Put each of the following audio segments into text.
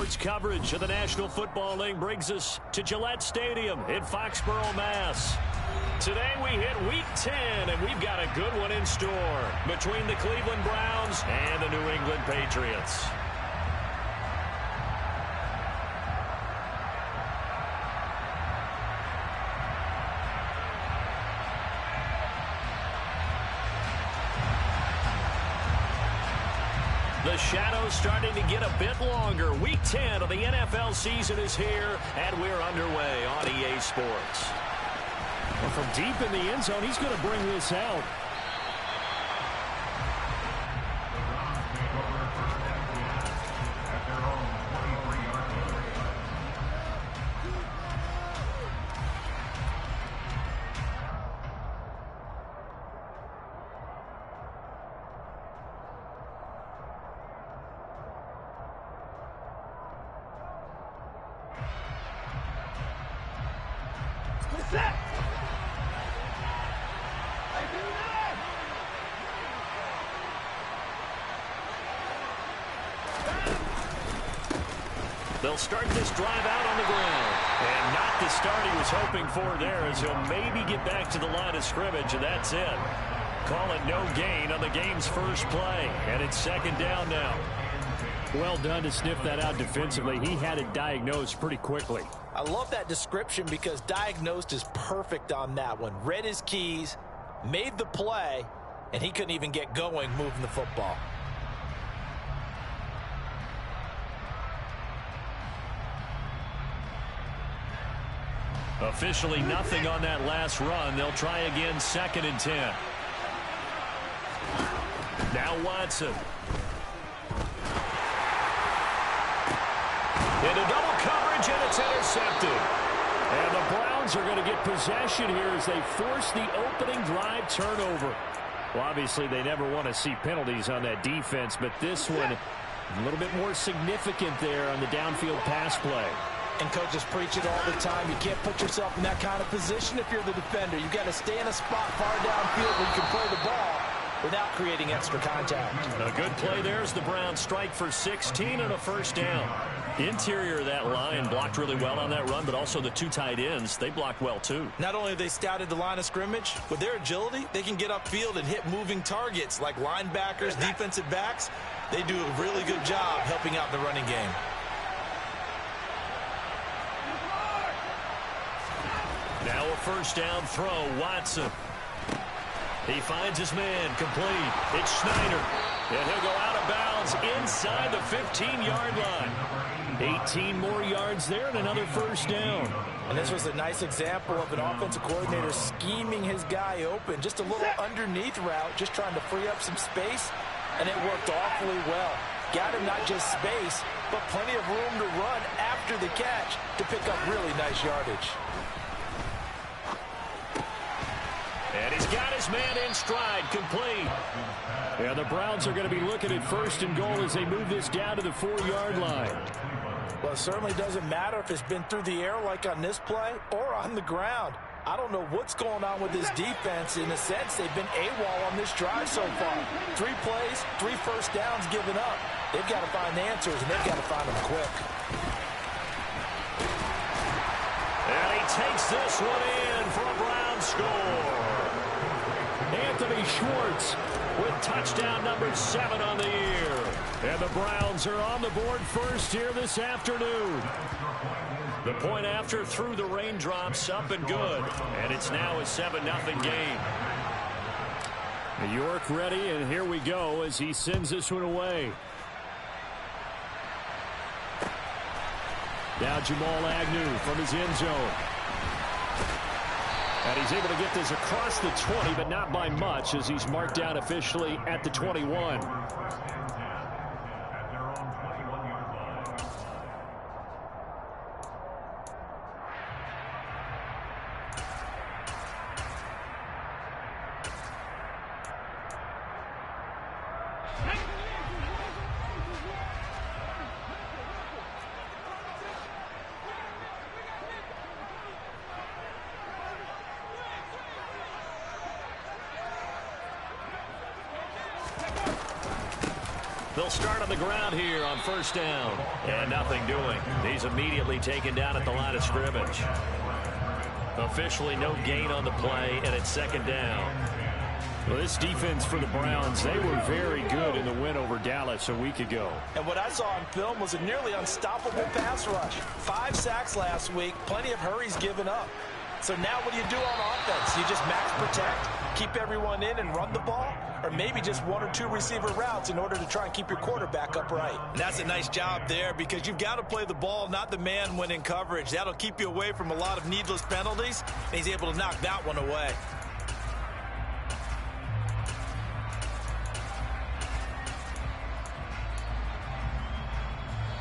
Sports coverage of the National Football League brings us to Gillette Stadium in Foxborough, Mass. Today we hit Week 10, and we've got a good one in store between the Cleveland Browns and the New England Patriots. The shadow's starting to get a bit longer. Week 10 of the NFL season is here, and we're underway on EA Sports. Well, from deep in the end zone, he's going to bring this out. They'll start this drive out on the ground. And not the start he was hoping for there, as he'll maybe get back to the line of scrimmage, and that's it. Call it no gain on the game's first play. And it's second down now. Well done to sniff that out defensively. He had it diagnosed pretty quickly. I love that description because diagnosed is perfect on that one. Read his keys, made the play, and he couldn't even get going moving the football. Officially nothing on that last run. They'll try again, second and 10. Now Watson. Into double coverage, and it's intercepted. And the Browns are going to get possession here as they force the opening drive turnover. Well, obviously, they never want to see penalties on that defense, but this one a little bit more significant there on the downfield pass play. And coaches preach it all the time. You can't put yourself in that kind of position if you're the defender. You've got to stay in a spot far downfield where you can play the ball without creating extra contact. A good play there as the Browns strike for 16 and a first down. Interior of that line blocked really well on that run, but also the two tight ends, they blocked well too. Not only have they scouted the line of scrimmage, with their agility, they can get upfield and hit moving targets like linebackers, defensive backs. They do a really good job helping out the running game. Now a first down throw, Watson. He finds his man, complete. It's Schneider. And he'll go out of bounds inside the 15-yard line. 18 more yards there and another first down. And this was a nice example of an offensive coordinator scheming his guy open. Just a little underneath route, just trying to free up some space, and it worked awfully well. Got him not just space, but plenty of room to run after the catch to pick up really nice yardage. And he's got his man in stride, complete. Yeah, the Browns are going to be looking at first and goal as they move this down to the 4-yard line. Well, it certainly doesn't matter if it's been through the air like on this play or on the ground. I don't know what's going on with this defense. In a sense, they've been AWOL on this drive so far. 3 plays, 3 first downs given up. They've got to find answers, and they've got to find them quick. And he takes this one in for a Brown score. Anthony Schwartz with touchdown number 7 on the year. And the Browns are on the board first here this afternoon. The point after through the raindrops, up and good. And it's now a 7-0 game. New York ready, and here we go as he sends this one away. Now Jamal Agnew from his end zone. And he's able to get this across the 20, but not by much, as he's marked down officially at the 21. They'll start on the ground here on first down. And nothing doing. He's immediately taken down at the line of scrimmage. Officially no gain on the play, and it's second down. Well, this defense for the Browns, they were very good in the win over Dallas a week ago. And what I saw on film was a nearly unstoppable pass rush. 5 sacks last week, plenty of hurries given up. So now what do you do on offense? You just max protect, keep everyone in and run the ball? Or maybe just 1 or 2 receiver routes in order to try and keep your quarterback upright? And that's a nice job there because you've got to play the ball, not the man when in coverage. That'll keep you away from a lot of needless penalties, and he's able to knock that one away.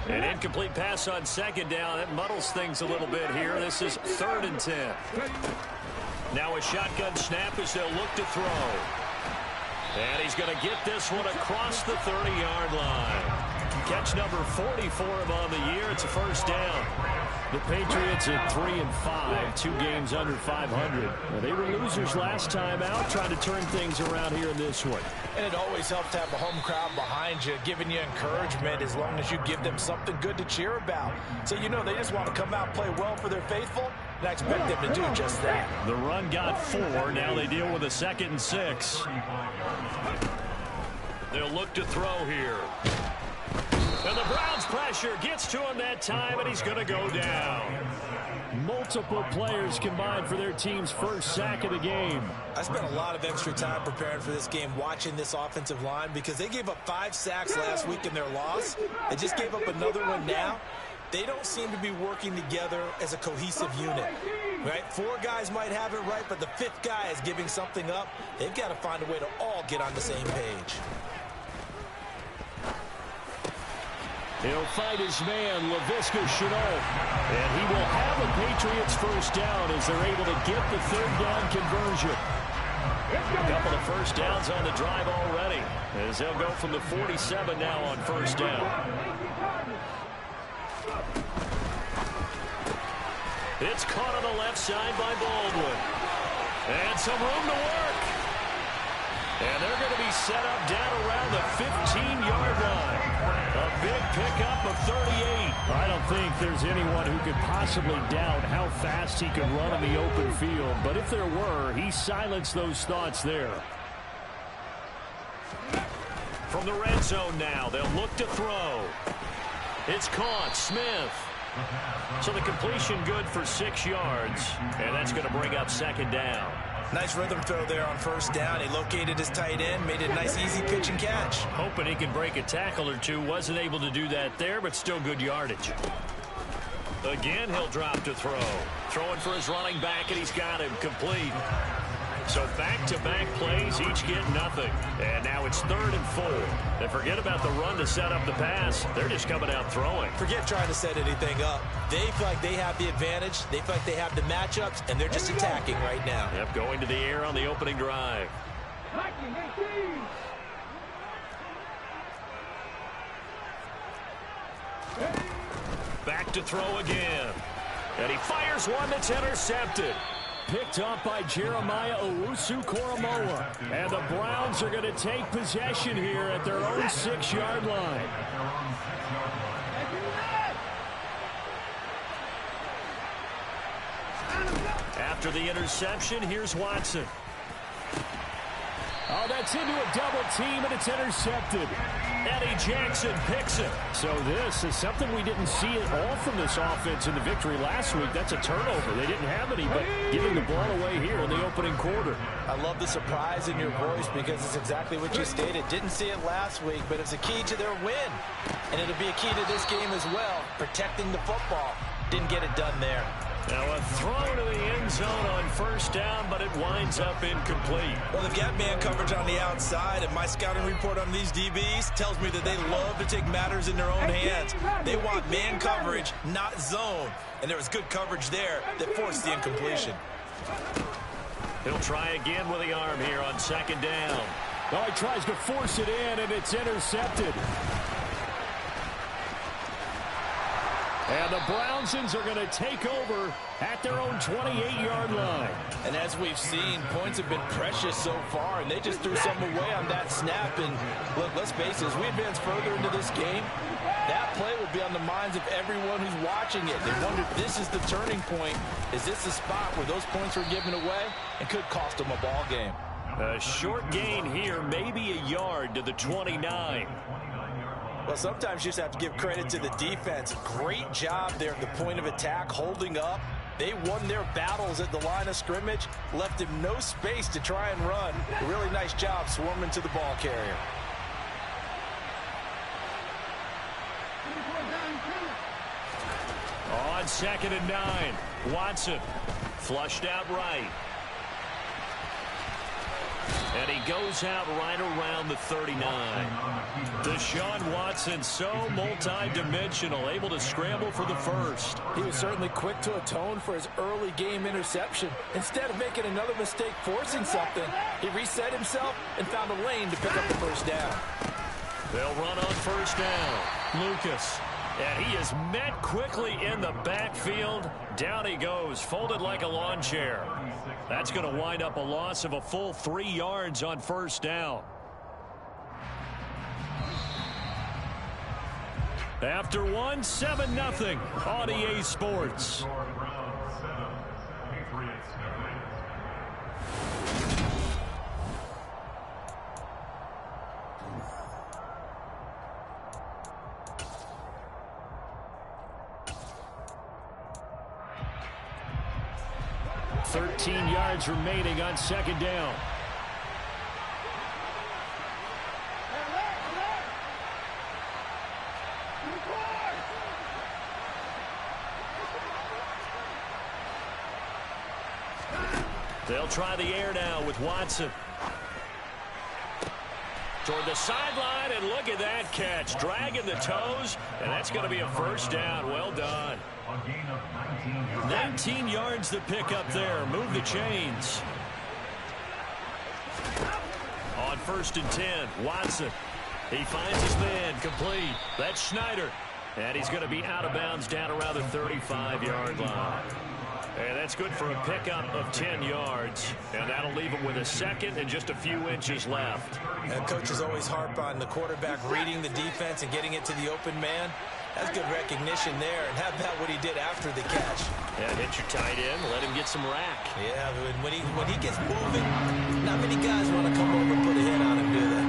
An incomplete pass on second down. That muddles things a little bit here. This is 3rd and 10. Now a shotgun snap as they'll look to throw. And he's going to get this one across the 30-yard line. Catch number 44 of on the year. It's a first down. The Patriots at 3-5, 2 games under 500. Now, they were losers last time out, trying to turn things around here in this one. And it always helps to have a home crowd behind you, giving you encouragement as long as you give them something good to cheer about. So you know they just want to come out and play well for their faithful, and I expect them to do just that. The run got 4. Now they deal with a 2nd and 6. They'll look to throw here. And the Browns pressure gets to him that time, and he's going to go down. Multiple players combined for their team's first sack of the game. I spent a lot of extra time preparing for this game watching this offensive line because they gave up 5 sacks last week in their loss. They just gave up another one now. They don't seem to be working together as a cohesive unit. Right? 4 guys might have it right, but the 5th guy is giving something up. They've got to find a way to all get on the same page. He'll fight his man, Laviska Shenault. And he will have a Patriots first down as they're able to get the 3rd down conversion. A couple of first downs on the drive already, as they'll go from the 47 now on first down. It's caught on the left side by Baldwin. And some room to work. And they're going to be set up down around the 15-yard line. A big pickup of 38. I don't think there's anyone who could possibly doubt how fast he could run in the open field. But if there were, he silenced those thoughts there. From the red zone now, they'll look to throw. It's caught. Smith. So the completion good for 6 yards. And that's going to bring up 2nd down. Nice rhythm throw there on first down. He located his tight end, made it a nice easy pitch and catch. Hoping he can break a tackle or 2. Wasn't able to do that there, but still good yardage. Again, he'll drop to throw. Throwing for his running back, and he's got him complete. So back-to-back plays, each get nothing. And now it's 3rd and 4. And forget about the run to set up the pass. They're just coming out throwing. Forget trying to set anything up. They feel like they have the advantage. They feel like they have the matchups, and they're just attacking right now. Yep, going to the air on the opening drive. Back to throw again. And he fires one that's intercepted. Picked up by Jeremiah Owusu-Koramoah. And the Browns are going to take possession here at their own 6-yard line. After the interception, here's Watson. Oh, that's into a double team, and it's intercepted. Eddie Jackson picks it. So this is something we didn't see at all from this offense in the victory last week. That's a turnover. They didn't have any, but giving the ball away here in the opening quarter. I love the surprise in your voice because it's exactly what you stated. Didn't see it last week, but it's a key to their win. And it'll be a key to this game as well, protecting the football. Didn't get it done there. Now a throw to the end zone on first down, but it winds up incomplete. Well, they've got man coverage on the outside, and my scouting report on these DBs tells me that they love to take matters in their own hands. They want man coverage, not zone. And there was good coverage there that forced the incompletion. He'll try again with the arm here on 2nd down. Oh, he tries to force it in, and it's intercepted. And the Brownsons are going to take over at their own 28-yard line. And as we've seen, points have been precious so far, and they just threw some away on that snap. And look, let's face it, as we advance further into this game, that play will be on the minds of everyone who's watching it. They wonder if this is the turning point. Is this the spot where those points were given away and could cost them a ball game? A short gain here, maybe a yard to the 29. Well, sometimes you just have to give credit to the defense. Great job there at the point of attack, holding up. They won their battles at the line of scrimmage, left him no space to try and run. A really nice job swarming to the ball carrier. On 2nd and 9, Watson flushed out right. And he goes out right around the 39. Deshaun Watson, so multi-dimensional, able to scramble for the first. He was certainly quick to atone for his early game interception. Instead of making another mistake forcing something, he reset himself and found a lane to pick up the first down. They'll run on first down. Lucas. And he is met quickly in the backfield. Down he goes, folded like a lawn chair. That's going to wind up a loss of a full 3 yards on first down. After one, 7-0 on EA Sports. Yards remaining on 2nd down. They'll try the air now with Watson. Toward the sideline, and look at that catch. Dragging the toes, and that's going to be a first down. Well done. 19 yards to pick up there. Move the chains. On 1st and 10, Watson. He finds his man complete. That's Schneider. And he's going to be out of bounds down around the 35-yard line. And that's good for a pickup of 10 yards. And that'll leave him with a second and just a few inches left. And coaches always harp on the quarterback reading the defense and getting it to the open man. That's good recognition there. And how about what he did after the catch? Yeah, hit your tight end, let him get some rack. Yeah, when he gets moving, not many guys want to come over and put a hit on him, do they?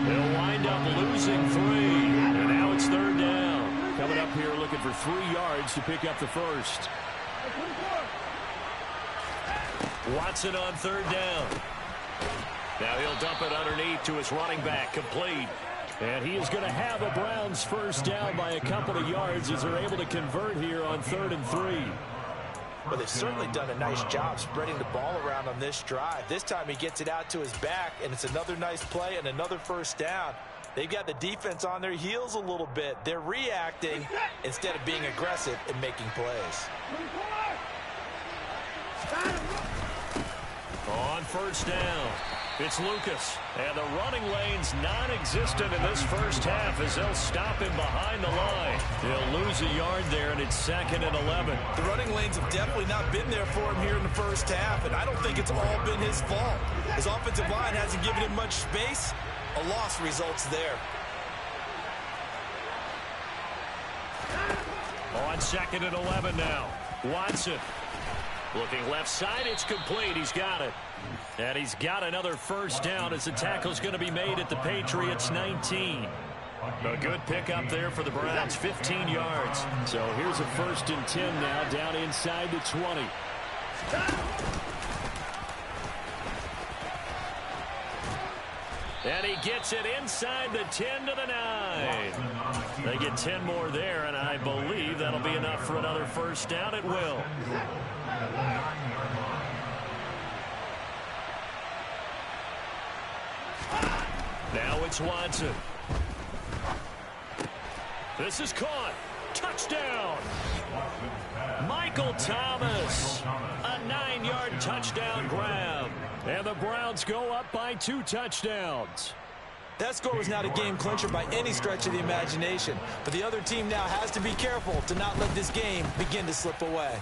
They'll wind up losing 3. And now it's 3rd down. Coming up here looking for 3 yards to pick up the first. Watson on 3rd down. Now he'll dump it underneath to his running back, complete. And he is going to have a Browns first down by a couple of yards as they're able to convert here on 3rd and 3. Well, they've certainly done a nice job spreading the ball around on this drive. This time he gets it out to his back, and it's another nice play and another first down. They've got the defense on their heels a little bit. They're reacting instead of being aggressive and making plays. On first down, it's Lucas. And the running lane's non-existent in this first half as they'll stop him behind the line. They'll lose a yard there, and it's 2nd and 11. The running lanes have definitely not been there for him here in the first half, and I don't think it's all been his fault. His offensive line hasn't given him much space. A loss results there. On 2nd and 11 now, Watson. Looking left side, it's complete. He's got it. And he's got another first down as the tackle's going to be made at the Patriots 19. A good pickup there for the Browns, 15 yards. So here's a 1st and 10 now down inside the 20. And he gets it inside the 10 to the 9. They get 10 more there, and I believe that'll be enough for another first down. It will. Now it's Watson. This is caught. Touchdown. Michael Thomas. A 9-yard touchdown grab. And the Browns go up by 2 touchdowns. That score was not a game clincher by any stretch of the imagination. But the other team now has to be careful to not let this game begin to slip away.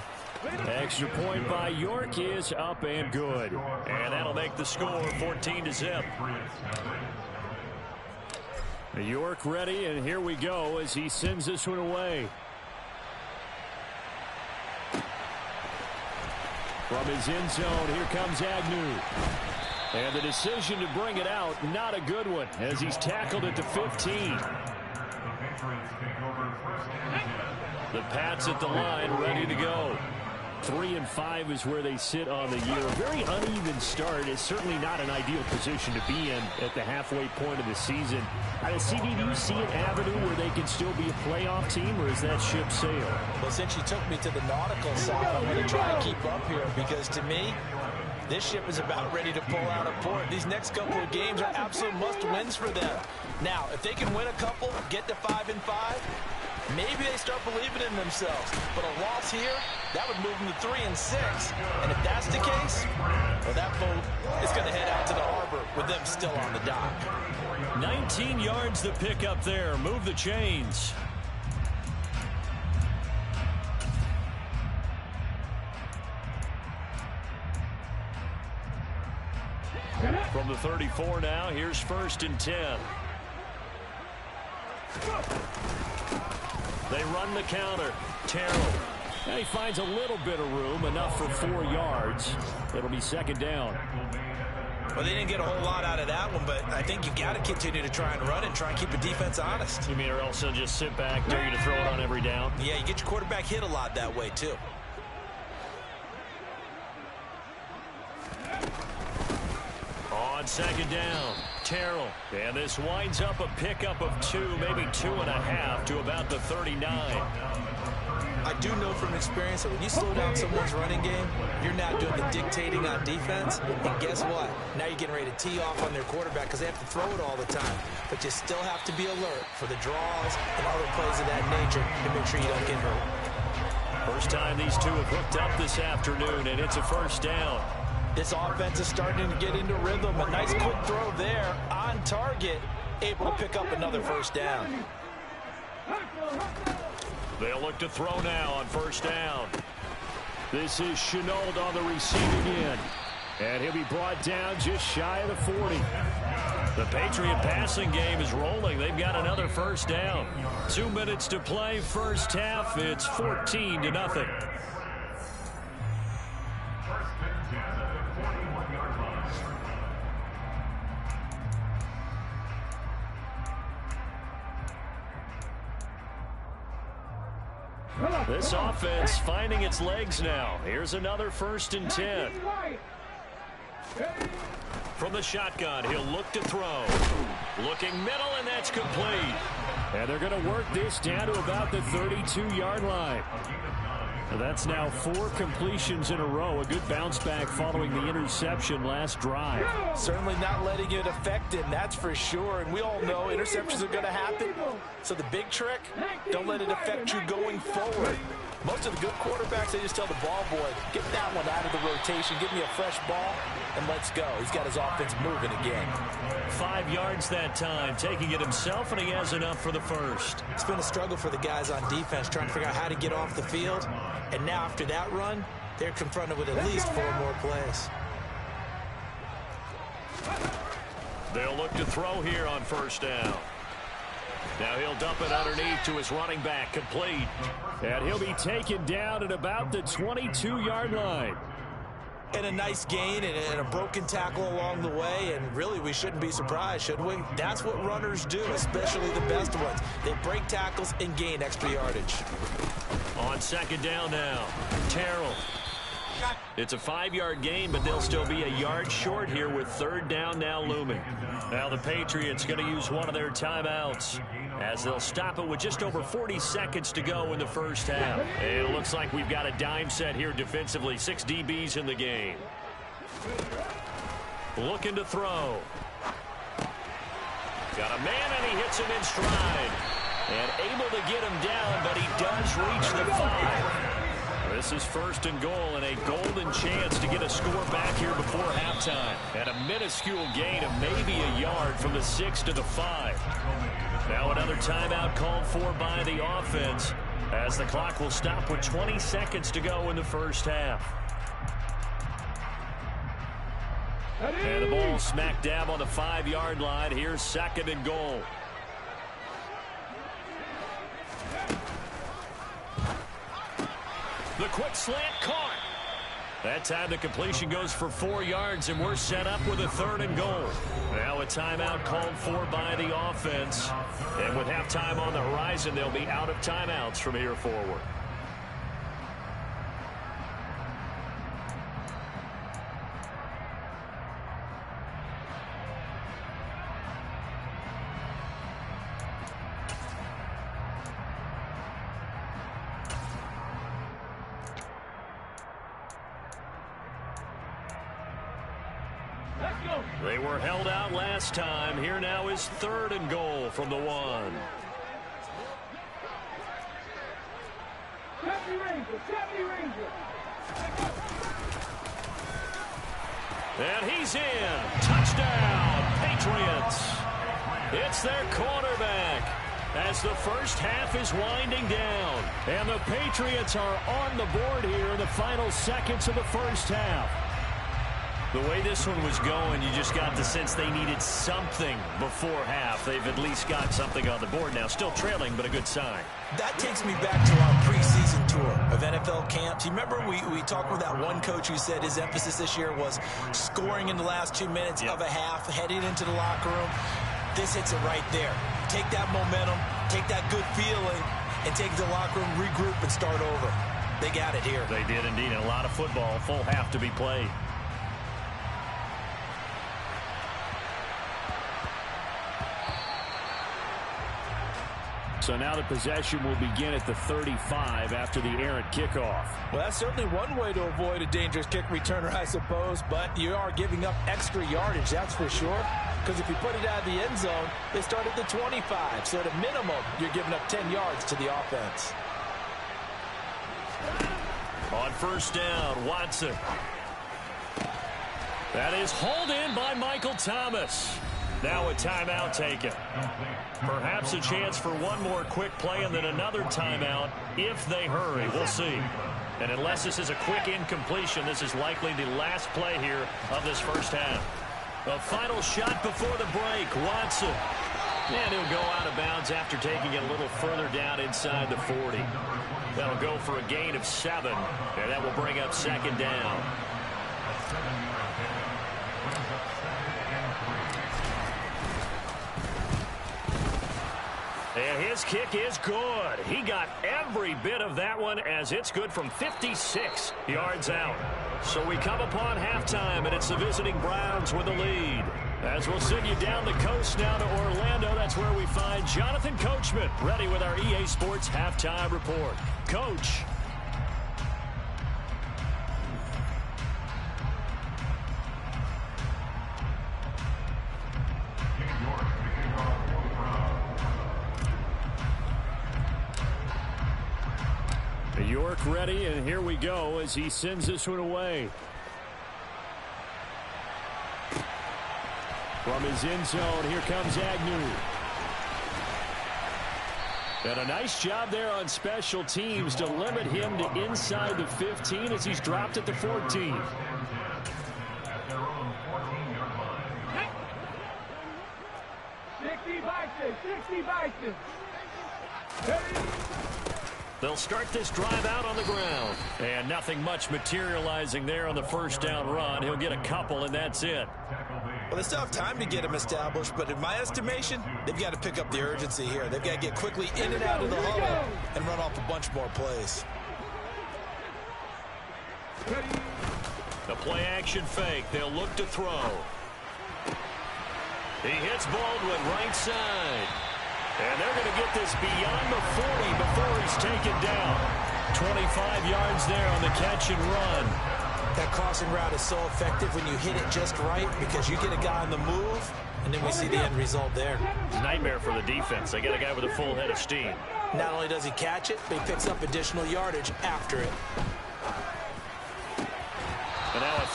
Extra point by York is up and good. And that'll make the score 14-0. York ready, and here we go as he sends this one away. From his end zone, here comes Agnew. And the decision to bring it out, not a good one, as he's tackled at the 15. The Pats at the line, ready to go. 3-5 is where they sit on the year. A very uneven start. It's certainly not an ideal position to be in at the halfway point of the season. CD, do you see an avenue where they can still be a playoff team, or is that ship sailed? Well, since you took me to the nautical side, I'm going to try and keep up here, because to me, this ship is about ready to pull out of port. These next couple of games are absolute must-wins for them. Now, if they can win a couple, get to 5-5, maybe they start believing in themselves. But a loss here, that would move them to 3-6. And if that's the case, well, that boat is going to head out to the harbor with them still on the dock. 19 yards to pick up there. Move the chains. From the 34 now, here's 1st and 10. They run the counter. Terrell. And he finds a little bit of room, enough for 4 yards. It'll be 2nd down. Well, they didn't get a whole lot out of that one, but I think you got to continue to try and run and try and keep the defense honest. You mean, or else they'll just sit back, dare you to throw it on every down? Yeah, you get your quarterback hit a lot that way, too. On 2nd down, Terrell. And this winds up a pickup of 2, maybe 2.5 to about the 39. I do know from experience that when you slow down someone's running game, you're now doing the dictating on defense. And guess what? Now you're getting ready to tee off on their quarterback because they have to throw it all the time. But you still have to be alert for the draws and other plays of that nature to make sure you don't get hurt. First time these two have hooked up this afternoon, and it's a 1st down. This offense is starting to get into rhythm. A nice quick throw there on target, able to pick up another 1st down. They'll look to throw now on 1st down. This is Shenault on the receiving end. And he'll be brought down just shy of the 40. The Patriot passing game is rolling. They've got another 1st down. 2 minutes to play, 1st half. It's 14-0. This offense finding its legs now. Here's another 1st and 10. From the shotgun, he'll look to throw. Looking middle, and that's complete. And they're going to work this down to about the 32-yard line. That's now 4 completions in a row. A good bounce back following the interception last drive. Certainly not letting it affect him, that's for sure. And we all know interceptions are going to happen. So the big trick, don't let it affect you going forward. Most of the good quarterbacks, they just tell the ball boy, get that one out of the rotation, give me a fresh ball, and let's go. He's got his offense moving again. 5 yards that time, taking it himself, and he has enough for the 1st. It's been a struggle for the guys on defense trying to figure out how to get off the field. And now after that run, they're confronted with at least 4 more plays. They'll look to throw here on 1st down. Now he'll dump it underneath to his running back, complete. And he'll be taken down at about the 22-yard line. And a nice gain and a broken tackle along the way, and really we shouldn't be surprised, should we? That's what runners do, especially the best ones. They break tackles and gain extra yardage. On 2nd down now, Terrell. It's a 5-yard gain, but they'll still be a yard short here with 3rd down now looming. Now the Patriots going to use one of their timeouts as they'll stop it with just over 40 seconds to go in the 1st half. And it looks like we've got a dime set here defensively. 6 DBs in the game. Looking to throw. Got a man, and he hits him in stride. And able to get him down, but he does reach the 5. This is 1st and goal and a golden chance to get a score back here before halftime. And a minuscule gain of maybe a yard from the 6 to the 5. Now another timeout called for by the offense as the clock will stop with 20 seconds to go in the first half. And the ball smack dab on the 5-yard line. Here's 2nd and goal. The quick slant caught. That time the completion goes for 4 yards, and we're set up with a 3rd and goal. Now a timeout called for by the offense. And with halftime on the horizon, they'll be out of timeouts from here forward. They were held out last time. Here now is 3rd and goal from the 1. And he's in. Touchdown, Patriots. It's their quarterback as the first half is winding down. And the Patriots are on the board here in the final seconds of the first half. The way this one was going, you just got the sense they needed something before half. They've at least got something on the board now. Still trailing, but a good sign. That takes me back to our preseason tour of NFL camps. You remember we talked with that one coach who said his emphasis this year was scoring in the last 2 minutes of a half, heading into the locker room. This hits it right there. Take that momentum, take that good feeling, and take the locker room, regroup, and start over. They got it here. They did indeed. And a lot of football, full half to be played. So now the possession will begin at the 35 after the errant kickoff. Well, that's certainly one way to avoid a dangerous kick returner, I suppose, but you are giving up extra yardage, that's for sure. Because if you put it out of the end zone, they start at the 25. So at a minimum, you're giving up 10 yards to the offense. On 1st down, Watson. That is hauled in by Michael Thomas. Now a timeout taken. Perhaps a chance for one more quick play and then another timeout if they hurry. We'll see. And unless this is a quick incompletion, this is likely the last play here of this first half. A final shot before the break. Watson. And he'll go out of bounds after taking it a little further down inside the 40. That'll go for a gain of 7. And that will bring up 2nd down. And his kick is good. He got every bit of that one as it's good from 56 yards out. So we come upon halftime, and it's the visiting Browns with the lead. As we'll send you down the coast now to Orlando, that's where we find Jonathan Coachman ready with our EA Sports Halftime Report. Coach. York ready, and here we go as he sends this one away. From his end zone, here comes Agnew. And a nice job there on special teams to limit him to inside the 15 as he's dropped at the 14. They'll start this drive out on the ground. And nothing much materializing there on the first down run. He'll get a couple, and that's it. Well, they still have time to get him established, but in my estimation, they've got to pick up the urgency here. They've got to get quickly in and out of the huddle and run off a bunch more plays. The play-action fake. They'll look to throw. He hits Baldwin right side. And they're going to get this beyond the 40 before he's taken down. 25 yards there on the catch and run. That crossing route is so effective when you hit it just right because you get a guy on the move, and then we see the end result there. It's a nightmare for the defense. They got a guy with a full head of steam. Not only does he catch it, but he picks up additional yardage after it.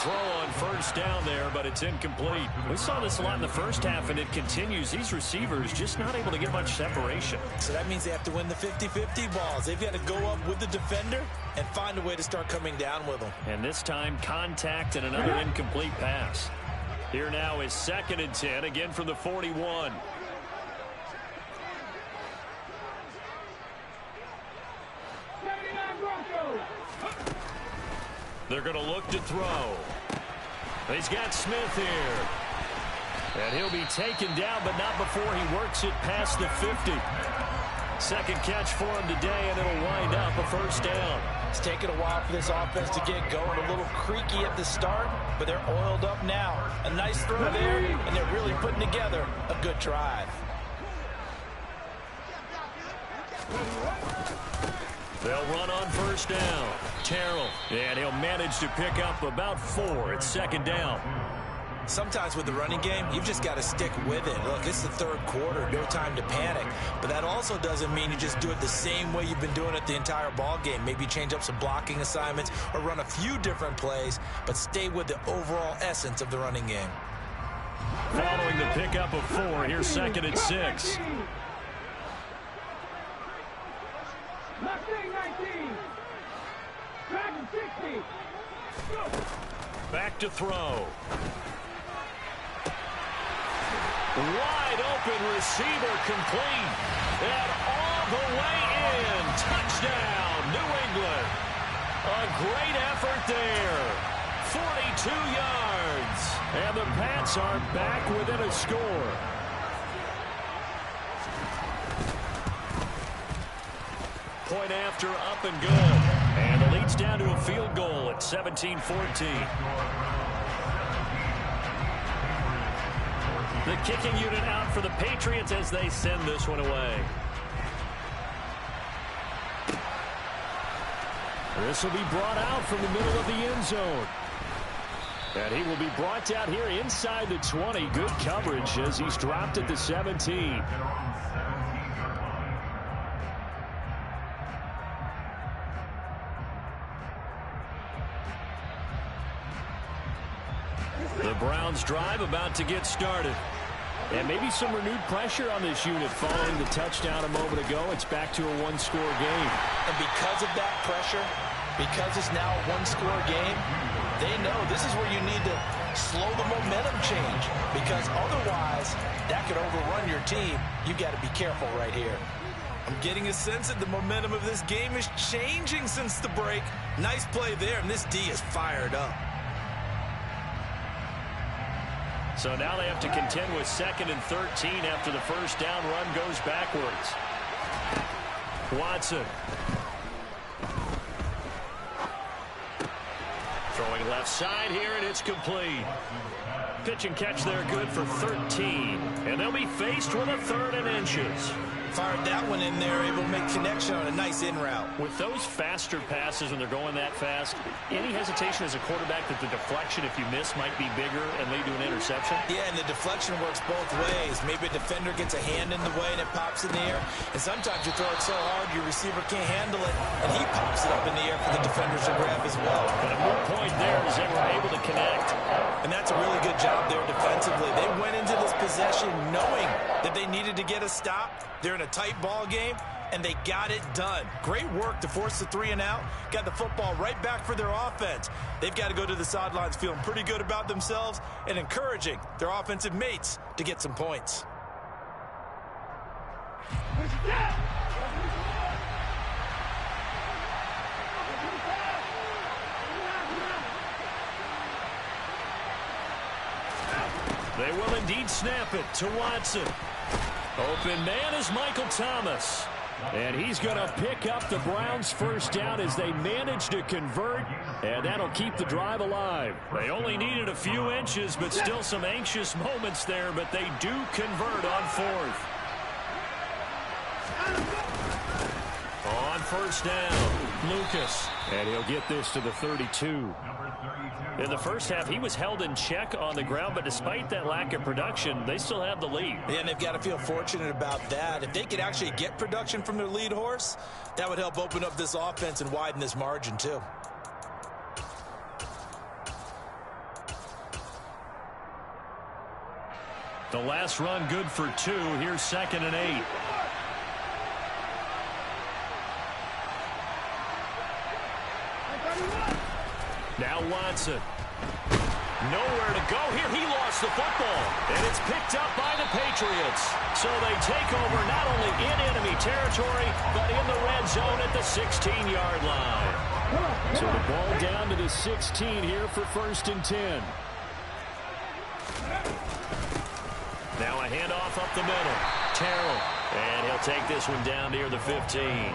throw on first down there, but it's incomplete. We saw this a lot in the first half, and it continues. These receivers just not able to get much separation. So that means they have to win the 50-50 balls. They've got to go up with the defender and find a way to start coming down with them. And this time, contact and another incomplete pass. Here now is 2nd and 10, again from the 41. They're going to look to throw. He's got Smith here. And he'll be taken down, but not before he works it past the 50. Second catch for him today, and it'll wind up a first down. It's taken a while for this offense to get going. A little creaky at the start, but they're oiled up now. A nice throw there, and they're really putting together a good drive. They'll run on first down. Terrell, and he'll manage to pick up about 4. It's 2nd down. Sometimes with the running game, you've just got to stick with it. Look, it's the 3rd quarter, no time to panic. But that also doesn't mean you just do it the same way you've been doing it the entire ball game. Maybe change up some blocking assignments or run a few different plays, but stay with the overall essence of the running game. Following the pickup of 4, here's 2nd and 6. Back to throw. Wide open receiver complete. And all the way in. Touchdown, New England. A great effort there. 42 yards. And the Pats are back within a score. Point after, up and good. And the lead's down to a field goal at 17-14. The kicking unit out for the Patriots as they send this one away. This will be brought out from the middle of the end zone. And he will be brought out here inside the 20. Good coverage as he's dropped at the 17. The Browns drive about to get started. And maybe some renewed pressure on this unit following the touchdown a moment ago. It's back to a one-score game. And because of that pressure, because it's now a one-score game, they know this is where you need to slow the momentum change. Because otherwise, that could overrun your team. You've got to be careful right here. I'm getting a sense that the momentum of this game is changing since the break. Nice play there, and this D is fired up. So now they have to contend with 2nd and 13 after the first down run goes backwards. Watson. Throwing left side here, and it's complete. Pitch and catch there good for 13. And they'll be faced with a 3rd and inches. Fired that one in there, able to make connection on a nice in route. With those faster passes when they're going that fast, any hesitation as a quarterback that the deflection, if you miss, might be bigger and lead to an interception? Yeah, and the deflection works both ways. Maybe a defender gets a hand in the way and it pops in the air. And sometimes you throw it so hard your receiver can't handle it, and he pops it up in the air for the defenders to grab as well. But a moot point there is they were able to connect. And that's a really good job there defensively. They went into this possession knowing that they needed to get a stop. They're in a tight ball game, and they got it done. Great work to force the 3 and out. Got the football right back for their offense. They've got to go to the sidelines feeling pretty good about themselves and encouraging their offensive mates to get some points. They will indeed snap it to Watson. Open man is Michael Thomas. And he's going to pick up the Browns' first down as they manage to convert. And that'll keep the drive alive. They only needed a few inches, but still some anxious moments there. But they do convert on 4th. On first down, Lucas. And he'll get this to the 32. In the first half, he was held in check on the ground, but despite that lack of production, they still have the lead. Yeah, and they've got to feel fortunate about that. If they could actually get production from their lead horse, that would help open up this offense and widen this margin too. The last run good for 2. Here's 2nd and 8. Now Watson. Nowhere to go here. He lost the football. And it's picked up by the Patriots. So they take over not only in enemy territory, but in the red zone at the 16-yard line. So the ball down to the 16 here for 1st and 10. Now a handoff up the middle. Terrell. And he'll take this one down near the 15.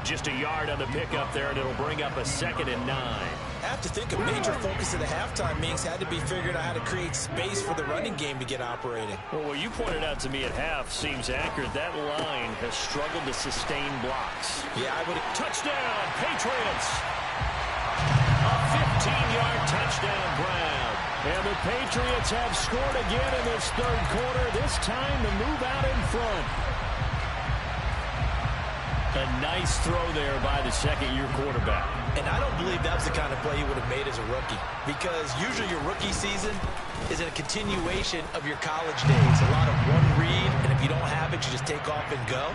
Just a yard on the pickup there, and it'll bring up a 2nd and 9. I have to think a major focus of the halftime meetings had to be figuring out how to create space for the running game to get operating. Well, what you pointed out to me at half seems accurate. That line has struggled to sustain blocks. Yeah, I would. Touchdown, Patriots! A 15-yard touchdown, Brown. And the Patriots have scored again in this 3rd quarter, this time to move out in front. A nice throw there by the 2nd-year quarterback. And I don't believe that was the kind of play he would have made as a rookie, because usually your rookie season is a continuation of your college days. A lot of one read, and if you don't have it, you just take off and go.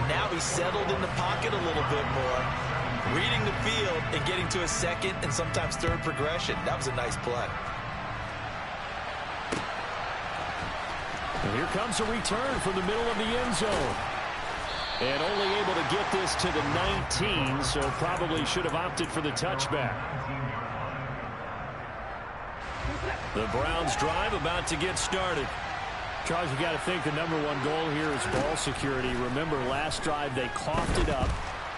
Now he's settled in the pocket a little bit more, reading the field and getting to a 2nd and sometimes 3rd progression. That was a nice play. And here comes a return from the middle of the end zone. And only able to get this to the 19, so probably should have opted for the touchback. The Browns drive about to get started. Charles, you got to think the #1 goal here is ball security. Remember, last drive they coughed it up,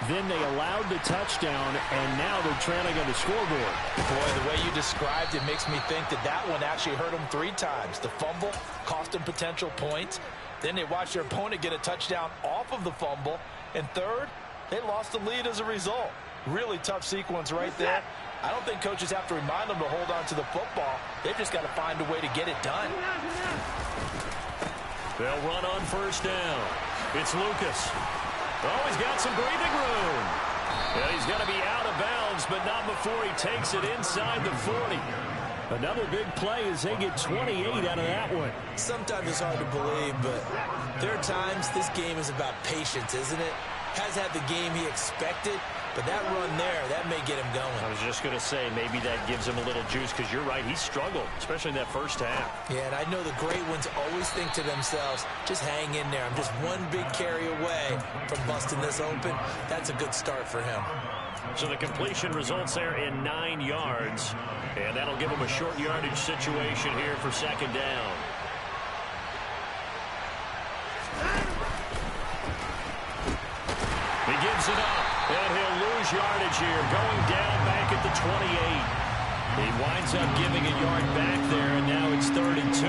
then they allowed the touchdown, and now they're trailing on the scoreboard. Boy, the way you described it makes me think that that one actually hurt them 3 times. The fumble cost them potential points. Then they watched their opponent get a touchdown off of the fumble. And 3rd, they lost the lead as a result. Really tough sequence right there. I don't think coaches have to remind them to hold on to the football. They've just got to find a way to get it done. They'll run on 1st down. It's Lucas. Oh, he's got some breathing room. And he's going to be out of bounds, but not before he takes it inside the 40. Another big play as they get 28 out of that one. Sometimes it's hard to believe, but there are times this game is about patience, isn't it? Has had the game he expected, but that run there, that may get him going. I was just going to say, maybe that gives him a little juice, because you're right, he struggled, especially in that 1st half. Yeah, and I know the great ones always think to themselves, just hang in there. I'm just one big carry away from busting this open. That's a good start for him. So the completion results there in 9 yards, and that'll give him a short yardage situation here for 2nd down. He gives it up, and he'll lose yardage here, going down back at the 28. He winds up giving a yard back there, and now it's 3rd and 2.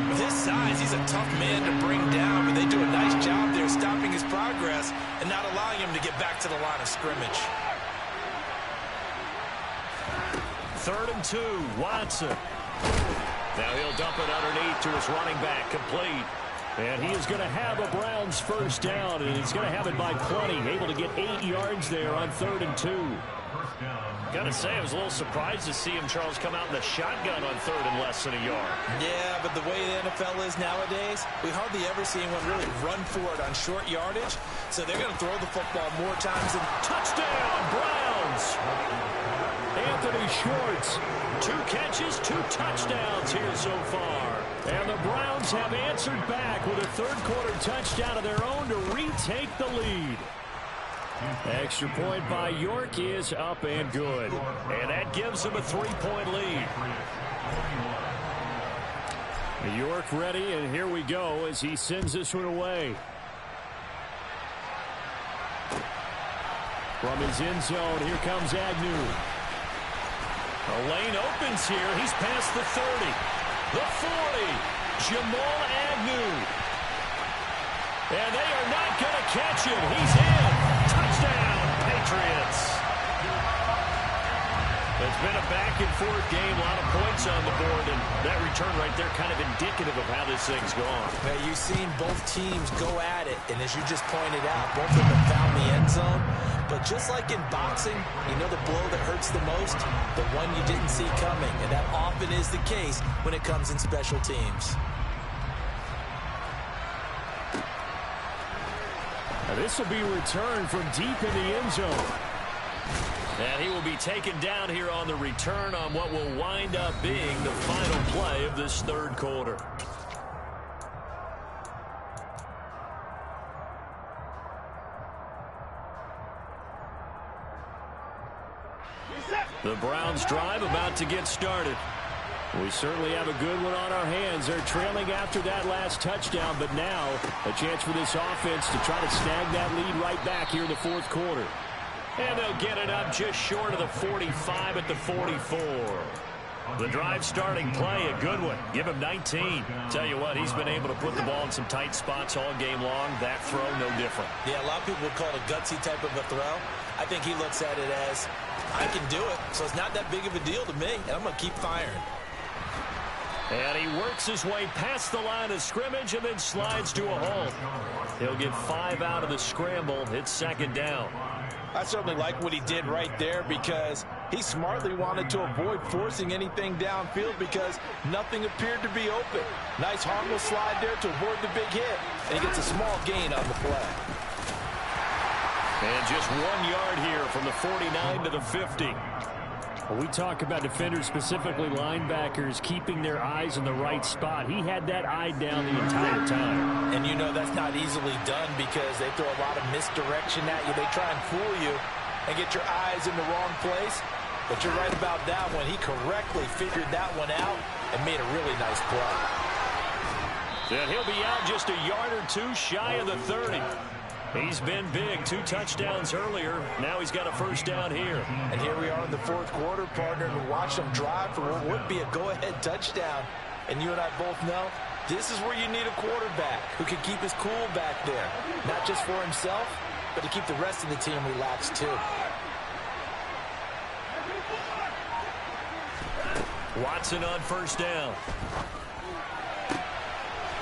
With his size, he's a tough man to bring down, but they do a nice job there stopping his progress and not allowing him to get back to the line of scrimmage. 3rd and 2, Watson. Now he'll dump it underneath to his running back, complete. And he is going to have a Browns 1st down, and he's going to have it by plenty. Able to get 8 yards there on 3rd and 2. Gotta say, I was a little surprised to see him, Charles, come out in the shotgun on 3rd and less than a yard. Yeah, but the way the NFL is nowadays, we hardly ever see anyone really run for it on short yardage. So they're going to throw the football more times than... Touchdown, Browns! Anthony Schwartz. 2 catches, 2 touchdowns here so far. And the Browns have answered back with a 3rd quarter touchdown of their own to retake the lead. Extra point by York is up and good. And that gives him a 3-point lead. York ready, and here we go as he sends this one away. From his end zone, here comes Agnew. The lane opens here. He's past the 30. The 40. Jamal Agnew. And they are not going to catch him. He's in. Touchdown, Patriots. It's been a back-and-forth game, a lot of points on the board, and that return right there kind of indicative of how this thing's gone. Now, you've seen both teams go at it, and as you just pointed out, both of them have found the end zone. But just like in boxing, you know the blow that hurts the most? The one you didn't see coming, and that often is the case when it comes in special teams. This will be returned from deep in the end zone. And he will be taken down here on the return on what will wind up being the final play of this third quarter. The Browns drive about to get started. We certainly have a good one on our hands. They're trailing after that last touchdown, but now a chance for this offense to try to snag that lead right back here in the fourth quarter. And they'll get it up just short of the 45 at the 44. The drive starting play, a good one. Give him 19. Tell you what, he's been able to put the ball in some tight spots all game long. That throw, no different. Yeah, a lot of people would call it a gutsy type of a throw. I think he looks at it as, I can do it, so it's not that big of a deal to me, and I'm going to keep firing. And he works his way past the line of scrimmage and then slides to a hole. He'll get 5 out of the scramble. It's second down. I certainly like what he did right there because he smartly wanted to avoid forcing anything downfield because nothing appeared to be open. Nice harmless slide there to avoid the big hit, and he gets a small gain on the play. And just 1 yard here from the 49 to the 50. When we talk about defenders, specifically linebackers, keeping their eyes in the right spot, he had that eye down the entire time. And you know that's not easily done because they throw a lot of misdirection at you. They try and fool you and get your eyes in the wrong place. But you're right about that one. He correctly figured that one out and made a really nice play. And he'll be out just a yard or two shy of the 30. He's been big. 2 touchdowns earlier. Now he's got a first down here. And here we are in the fourth quarter, partner, and watch them drive for what would be a go-ahead touchdown. And you and I both know this is where you need a quarterback who can keep his cool back there. Not just for himself, but to keep the rest of the team relaxed too. Watson on first down.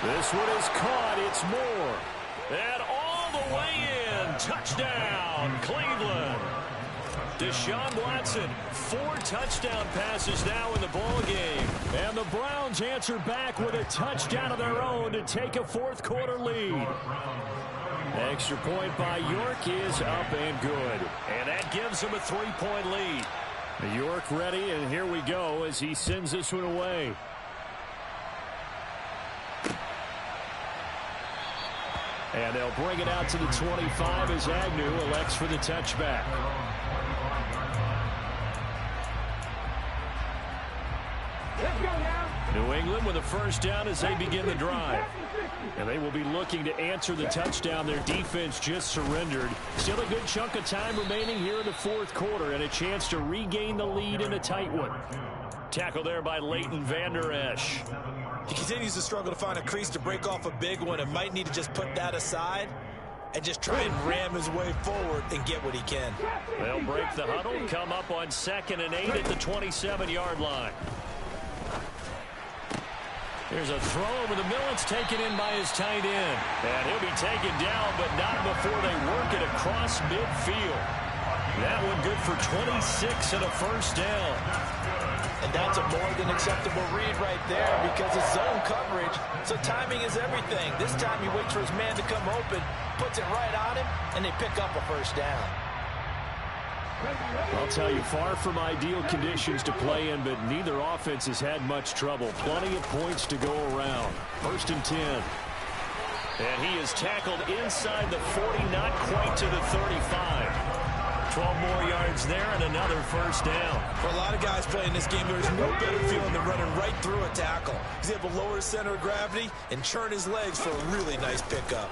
This one is caught. It's Moore. And all the way in. Touchdown, Cleveland. Deshaun Watson, 4 touchdown passes now in the ball game. And the Browns answer back with a touchdown of their own to take a fourth quarter lead. Extra point by York is up and good. And that gives him a 3-point lead. York ready, and here we go as he sends this one away. And they'll bring it out to the 25 as Agnew elects for the touchback. New England with a first down as they begin the drive. And they will be looking to answer the touchdown their defense just surrendered. Still a good chunk of time remaining here in the fourth quarter and a chance to regain the lead in a tight one. Tackle there by Leighton Vander Esch. He continues to struggle to find a crease to break off a big one and might need to just put that aside and just try and ram his way forward and get what he can. They'll break the huddle, come up on 2nd and 8 at the 27-yard line. There's a throw over the middle. It's taken in by his tight end. And he'll be taken down, but not before they work it across midfield. That one good for 26 and a first down. And that's a more than acceptable read right there because it's zone coverage, so timing is everything. This time he waits for his man to come open, puts it right on him, and they pick up a first down. I'll tell you, far from ideal conditions to play in, but neither offense has had much trouble. Plenty of points to go around. 1st and 10. And he is tackled inside the 40, not quite to the 35. 12 more yards there and another first down. For a lot of guys playing this game, there's no better feeling than running right through a tackle. He's able to lower his center of gravity and churn his legs for a really nice pickup.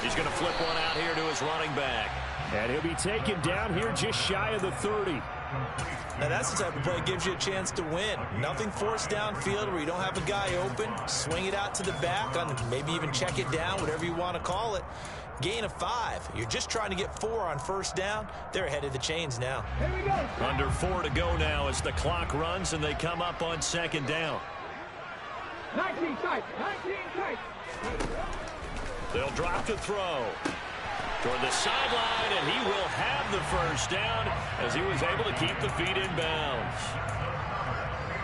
He's going to flip one out here to his running back. And he'll be taken down here just shy of the 30. Now that's the type of play that gives you a chance to win. Nothing forced downfield where you don't have a guy open. Swing it out to the back, on maybe even check it down, whatever you want to call it. Gain of 5. You're just trying to get 4 on first down. They're ahead of the chains now. Here we go. Under 4 to go now as the clock runs and they come up on 2nd down. 19 tight. 19 tight. They'll drop to throw toward the sideline, and he will have the first down as he was able to keep the feet in bounds.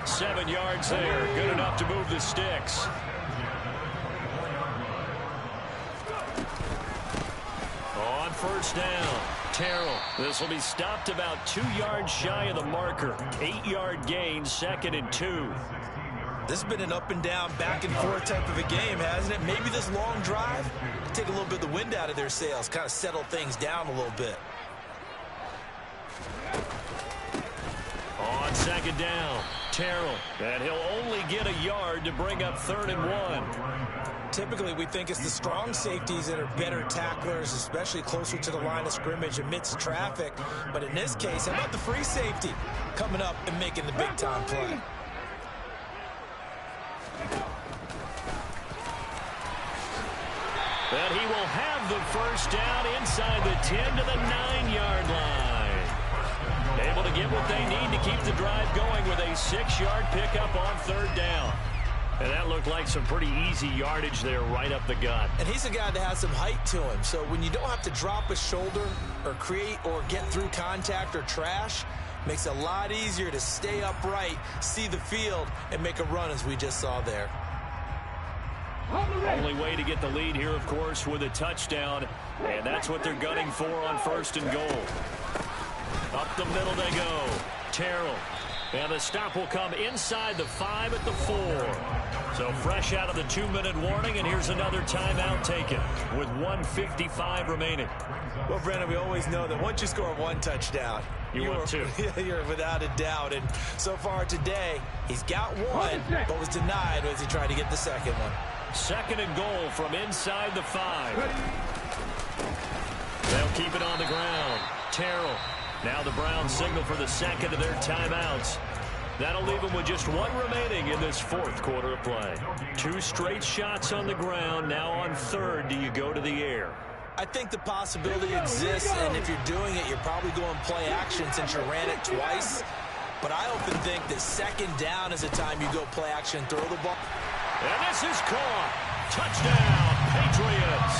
7 yards there, good enough to move the sticks. on first down. Terrell. This will be stopped about 2 yards shy of the marker. 8-yard gain, 2nd and 2. This has been an up and down, back and forth type of a game, hasn't it? Maybe this long drive take a little bit of the wind out of their sails, kind of settle things down a little bit. On 2nd down, Terrell. And he'll only get a yard to bring up 3rd and 1. Typically, we think it's the strong safeties that are better tacklers, especially closer to the line of scrimmage amidst traffic. But in this case, how about the free safety coming up and making the big-time play? And he will have the first down inside the 10 to the 9-yard line. Able to get what they need to keep the drive going with a 6-yard pickup on 3rd down. And that looked like some pretty easy yardage there right up the gut. And he's a guy that has some height to him. So when you don't have to drop a shoulder or create or get through contact or trash, makes it a lot easier to stay upright, see the field, and make a run as we just saw there. Only way to get the lead here, of course, with a touchdown. And that's what they're gunning for on 1st and goal. Up the middle they go. Terrell. And the stop will come inside the 5 at the 4. So fresh out of the 2-minute warning, and here's another timeout taken with 1:55 remaining. Well, Brandon, we always know that once you score 1 touchdown, you're 2. You're without a doubt. And so far today, he's got 1, but was denied as he tried to get the 2nd one. 2nd and goal from inside the 5. They'll keep it on the ground. Terrell. Now the Browns signal for the 2nd of their timeouts. That'll leave them with just 1 remaining in this 4th quarter of play. 2 straight shots on the ground. Now on 3rd, do you go to the air? I think the possibility exists, and if you're doing it, you're probably going play action since you ran it twice. But I often think that 2nd down is the time you go play action, throw the ball. And this is caught. Touchdown, Patriots.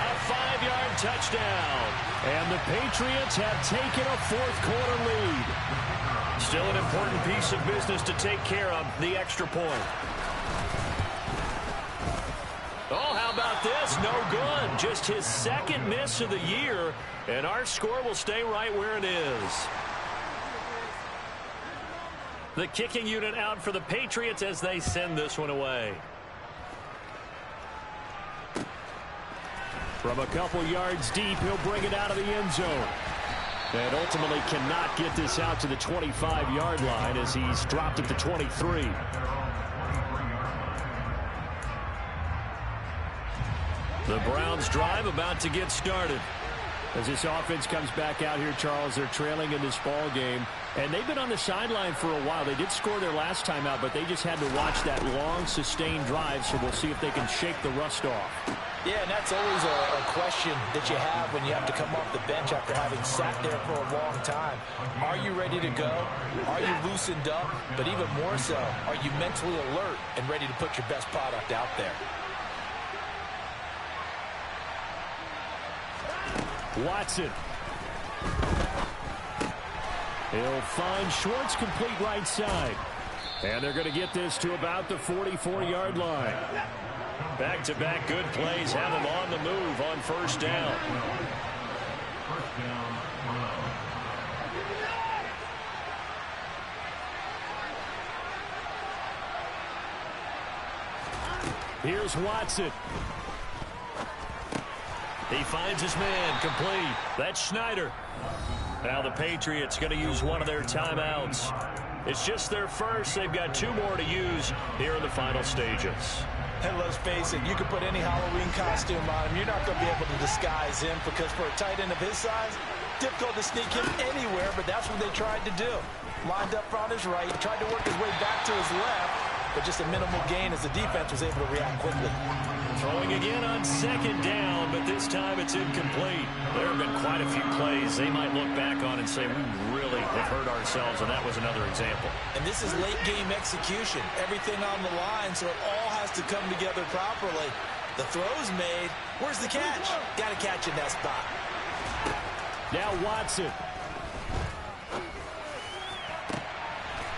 A 5-yard touchdown. And the Patriots have taken a 4th quarter lead. Still an important piece of business to take care of, the extra point. Oh, how about this? No good. Just his 2nd miss of the year, and our score will stay right where it is. The kicking unit out for the Patriots as they send this one away. From a couple yards deep, he'll bring it out of the end zone. And ultimately cannot get this out to the 25-yard line as he's dropped at the 23. The Browns drive about to get started. As this offense comes back out here, Charles, they're trailing in this ball game. And they've been on the sideline for a while. They did score their last time out, but they just had to watch that long, sustained drive, so we'll see if they can shake the rust off. Yeah, and that's always a question that you have when you have to come off the bench after having sat there for a long time. Are you ready to go? Are you loosened up? But even more so, are you mentally alert and ready to put your best product out there? Watson. He'll find Schwartz complete right side. And they're going to get this to about the 44-yard line. Back-to-back good plays have them on the move on 1st down. Here's Watson. He finds his man complete. That's Schneider. Now the Patriots going to use one of their timeouts. It's just their first. They've got 2 more to use here in the final stages. And let's face it, you can put any Halloween costume on him. You're not going to be able to disguise him because for a tight end of his size, difficult to sneak him anywhere, but that's what they tried to do. Lined up on his right, tried to work his way back to his left, but just a minimal gain as the defense was able to react quickly. Throwing again on 2nd down, but this time it's incomplete. There have been quite a few plays they might look back on and say, we really have hurt ourselves, and that was another example. And this is late game execution. Everything on the line, so it all has to come together properly. The throw's made. Where's the catch? Got to catch in that spot. Now Watson.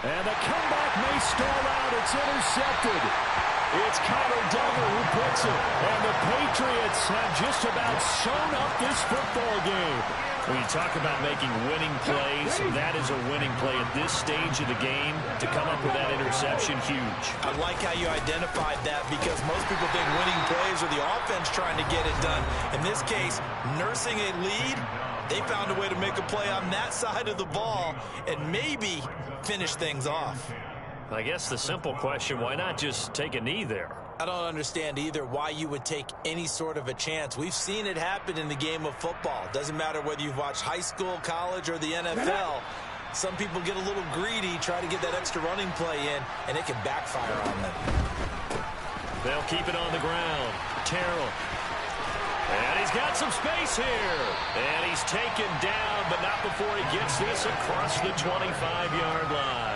And the comeback may stall out. It's intercepted. It's Connor Duggar who puts it. And the Patriots have just about sewn up this football game. When you talk about making winning plays, that is a winning play at this stage of the game. To come up with that interception, huge. I like how you identified that because most people think winning plays are the offense trying to get it done. In this case, nursing a lead, they found a way to make a play on that side of the ball and maybe finish things off. I guess the simple question, why not just take a knee there? I don't understand either why you would take any sort of a chance. We've seen it happen in the game of football. Doesn't matter whether you've watched high school, college, or the NFL. Some people get a little greedy, try to get that extra running play in, and it can backfire on them. They'll keep it on the ground. Terrell. And he's got some space here. And he's taken down, but not before he gets this across the 25-yard line.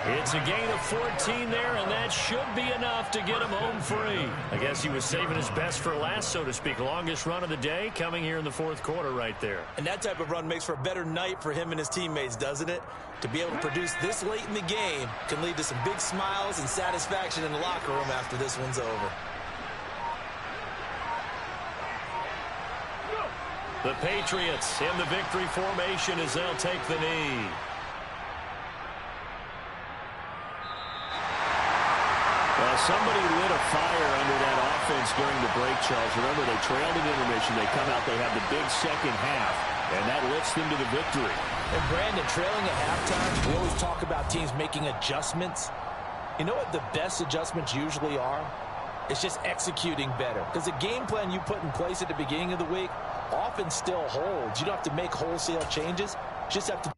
It's a gain of 14 there, and that should be enough to get him home free. I guess he was saving his best for last, so to speak. Longest run of the day coming here in the fourth quarter right there. And that type of run makes for a better night for him and his teammates, doesn't it? To be able to produce this late in the game can lead to some big smiles and satisfaction in the locker room after this one's over. The Patriots in the victory formation as they'll take the knee. Well, somebody lit a fire under that offense during the break, Charles. Remember, they trailed at intermission. They come out, they have the big second half, and that lifts them to the victory. And Brandon, trailing at halftime, we always talk about teams making adjustments. You know what the best adjustments usually are? It's just executing better. Because the game plan you put in place at the beginning of the week often still holds. You don't have to make wholesale changes. You just have to